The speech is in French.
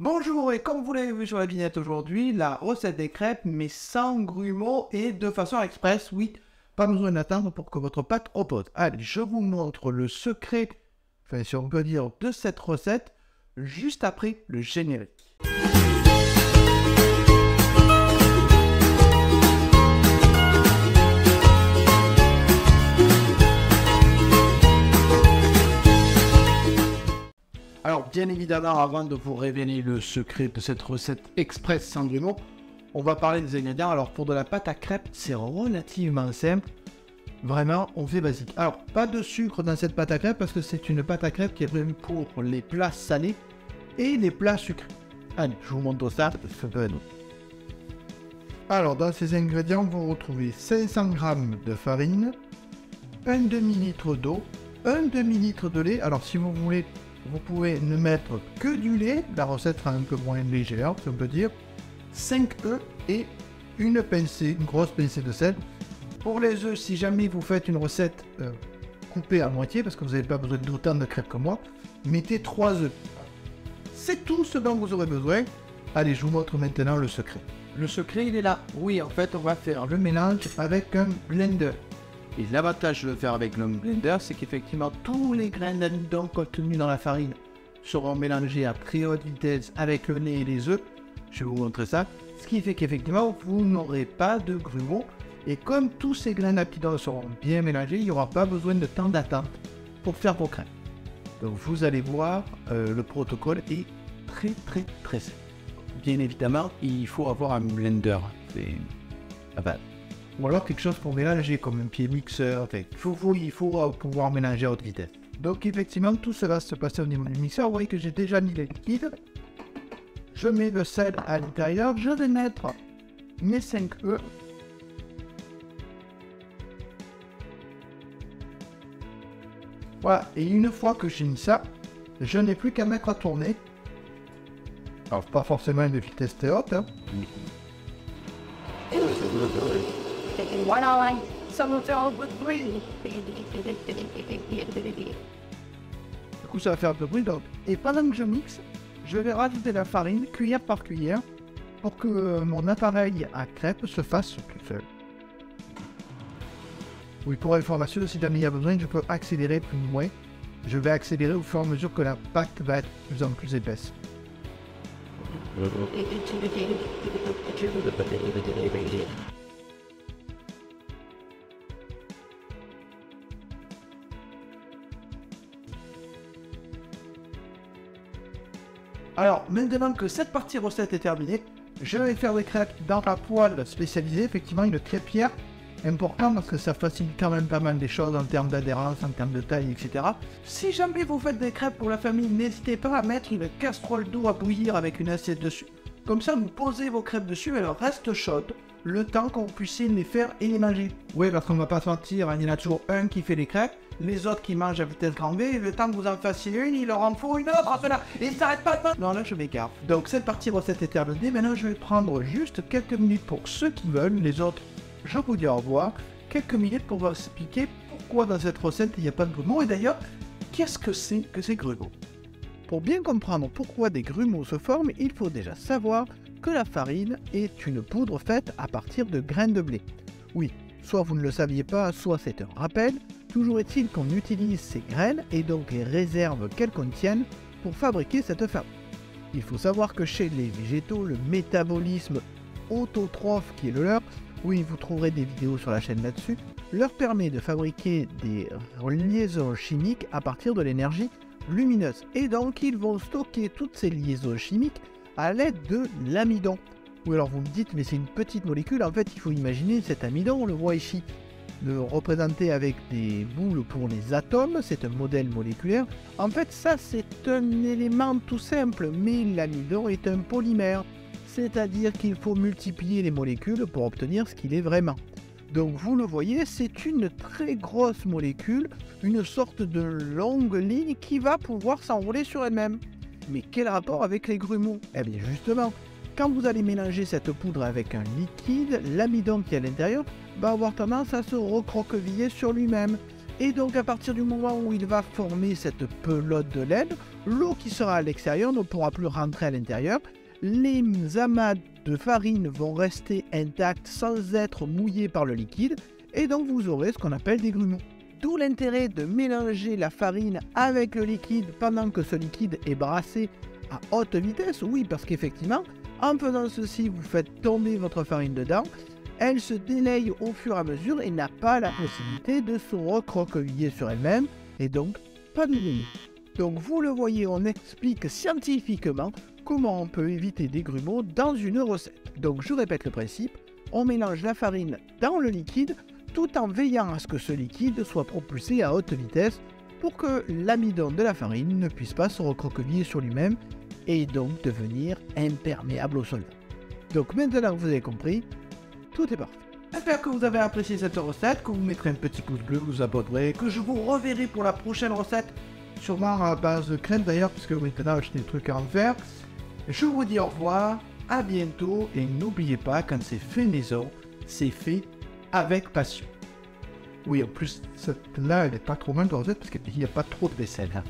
Bonjour, et comme vous l'avez vu sur la vignette aujourd'hui, la recette des crêpes mais sans grumeaux et de façon express. Oui, pas besoin d'attendre pour que votre pâte repose. Allez, je vous montre le secret, enfin si on peut dire, de cette recette juste après le générique. Alors, bien évidemment, avant de vous révéler le secret de cette recette express sans grumeaux, on va parler des ingrédients. Alors, pour de la pâte à crêpes, c'est relativement simple. Vraiment, on fait basique. Alors, pas de sucre dans cette pâte à crêpes parce que c'est une pâte à crêpes qui est prévue pour les plats salés et les plats sucrés. Allez, je vous montre ça. Alors, dans ces ingrédients, vous retrouvez 500 g de farine, un demi-litre d'eau, un demi-litre de lait. Alors, si vous voulez, vous pouvez ne mettre que du lait, la recette sera un peu moins légère, si on peut dire. 5 œufs et une grosse pincée de sel. Pour les œufs, si jamais vous faites une recette coupée à moitié, parce que vous n'avez pas besoin d'autant de crêpes que moi, mettez 3 œufs. C'est tout ce dont vous aurez besoin. Allez, je vous montre maintenant le secret. Le secret, il est là. Oui, en fait, on va faire le mélange avec un blender. Et l'avantage de le faire avec le blender, c'est qu'effectivement, tous les grains d'amidon contenus dans la farine seront mélangés à très haute vitesse avec le lait et les œufs. Je vais vous montrer ça. Ce qui fait qu'effectivement, vous n'aurez pas de grumeaux. Et comme tous ces grains d'amidon seront bien mélangés, il n'y aura pas besoin de temps d'attente pour faire vos crêpes. Donc vous allez voir, le protocole est très simple. Bien évidemment, il faut avoir un blender. C'est la base. Ou alors quelque chose pour mélanger, comme un pied mixeur. Enfin, il faut pouvoir mélanger à haute vitesse. Donc effectivement, tout cela va se passer au niveau du mixeur. Vous voyez que j'ai déjà mis les liquides. Je mets le sel à l'intérieur. Je vais mettre mes 5 œufs. Voilà, et une fois que j'ai mis ça, je n'ai plus qu'à mettre à tourner. Alors pas forcément une vitesse très haute, hein. Du coup ça va faire un peu de bruit, donc. Et pendant que je mixe, je vais rajouter la farine cuillère par cuillère pour que mon appareil à crêpes se fasse tout seul. Oui, pour information, si jamais il y a besoin, je peux accélérer plus ou moins. Je vais accélérer au fur et à mesure que la pâte va être de plus en plus épaisse. Alors, maintenant que cette partie recette est terminée, je vais faire des crêpes dans la poêle spécialisée, effectivement une crêpière. Important parce que ça facilite quand même pas mal des choses en termes d'adhérence, en termes de taille, etc. Si jamais vous faites des crêpes pour la famille, n'hésitez pas à mettre une casserole d'eau à bouillir avec une assiette dessus. Comme ça, vous posez vos crêpes dessus et elles restent chaudes, le temps qu'on puisse les faire et les manger. Oui, parce qu'on va pas se mentir, il y en a toujours un qui fait les crêpes, les autres qui mangent à vitesse grand V, et le temps que vous en fassiez une, il leur en faut une autre, cela, et ça s'arrête pas. Non, là, je m'écarte. Donc, cette partie recette est terminée. Maintenant, je vais prendre juste quelques minutes pour ceux qui veulent, les autres, je vous dis au revoir, quelques minutes pour vous expliquer pourquoi dans cette recette il n'y a pas de grumeaux et d'ailleurs, qu'est-ce que c'est que ces grumeaux. Pour bien comprendre pourquoi des grumeaux se forment, il faut déjà savoir que la farine est une poudre faite à partir de grains de blé. Oui, soit vous ne le saviez pas, soit c'est un rappel, toujours est-il qu'on utilise ces graines et donc les réserves qu'elles contiennent pour fabriquer cette farine. Il faut savoir que chez les végétaux, le métabolisme autotrophe qui est le leur, oui, vous trouverez des vidéos sur la chaîne là-dessus, leur permet de fabriquer des liaisons chimiques à partir de l'énergie lumineuse. Et donc, ils vont stocker toutes ces liaisons chimiques à l'aide de l'amidon. Ou alors vous me dites, mais c'est une petite molécule. En fait, il faut imaginer cet amidon, on le voit ici, représenté avec des boules pour les atomes. C'est un modèle moléculaire. En fait, ça, c'est un élément tout simple, mais l'amidon est un polymère. C'est-à-dire qu'il faut multiplier les molécules pour obtenir ce qu'il est vraiment. Donc vous le voyez, c'est une très grosse molécule, une sorte de longue ligne qui va pouvoir s'enrouler sur elle-même. Mais quel rapport avec les grumeaux? Eh bien justement, quand vous allez mélanger cette poudre avec un liquide, l'amidon qui est à l'intérieur va avoir tendance à se recroqueviller sur lui-même. Et donc à partir du moment où il va former cette pelote de laine, l'eau qui sera à l'extérieur ne pourra plus rentrer à l'intérieur. Les amas de farine vont rester intacts sans être mouillés par le liquide. Et donc vous aurez ce qu'on appelle des grumeaux. D'où l'intérêt de mélanger la farine avec le liquide pendant que ce liquide est brassé à haute vitesse. Oui, parce qu'effectivement, en faisant ceci, vous faites tomber votre farine dedans. Elle se délaye au fur et à mesure et n'a pas la possibilité de se recroqueviller sur elle-même. Et donc, pas de grumeaux. Donc vous le voyez, on explique scientifiquement comment on peut éviter des grumeaux dans une recette. Donc je répète le principe, on mélange la farine dans le liquide tout en veillant à ce que ce liquide soit propulsé à haute vitesse pour que l'amidon de la farine ne puisse pas se recroqueviller sur lui-même et donc devenir imperméable au solvant. Donc maintenant que vous avez compris, tout est parfait. J'espère que vous avez apprécié cette recette, que vous mettrez un petit pouce bleu, que vous abonnerez, que je vous reverrai pour la prochaine recette, sûrement à base de crème d'ailleurs, puisque maintenant j'ai des trucs à en faire. Je vous dis au revoir, à bientôt, et n'oubliez pas, quand c'est fait maison, c'est fait avec passion. Oui, en plus, celle-là, elle n'est pas trop mal de recette, parce qu'il n'y a pas trop de vaisselle. Hein.